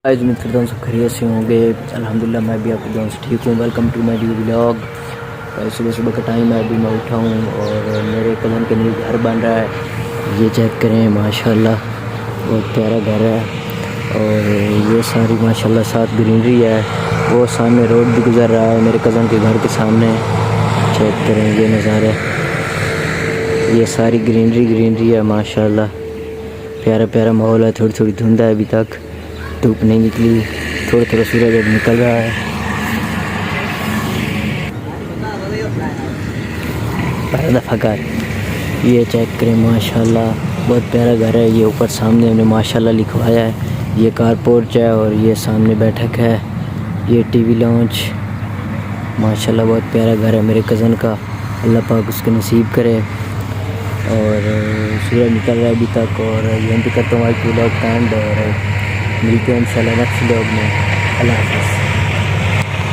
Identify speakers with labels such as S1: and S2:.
S1: आज उम्मीद करता हूँ सब खैरियत से होंगे। अल्हम्दुलिल्लाह मैं भी आपके दोस्त ठीक हूँ। Welcome to my new vlog. सुबह सुबह का टाइम है, अभी मैं उठा हूँ और मेरे कज़न के लिए घर बन रहा है। ये चेक करें, माशाल्लाह बहुत प्यारा घर है और ये सारी माशाल्लाह साथ ग्रीनरी है। वो सामने रोड भी गुजर रहा है मेरे कज़न के घर के सामने। चेक करें ये नज़ारे, ये सारी ग्रीनरी है माशाल्लाह। प्यारा प्यारा माहौल है। थोड़ी थोड़ी धुंध है, अभी तक धूप नहीं निकली, थोड़ा थोड़ा सूरज अब निकल रहा है। पहला दफ़ा घर, ये चेक करें माशाल्लाह बहुत प्यारा घर है। ये ऊपर सामने हमने माशाल्लाह लिखवाया है। ये कार पोर्च है और ये सामने बैठक है। ये टीवी लॉन्च, माशाल्लाह बहुत प्यारा घर है मेरे कज़न का। अल्लाह पाक उसके नसीब करे। और सूरज निकल रहा है अभी तक और यहीं पे करता हूँ आज व्लॉग का एंड और मिलते हैं इंशाल्लाह नेक्स्ट व्लॉग में। अल्लाह हाफ़िज़।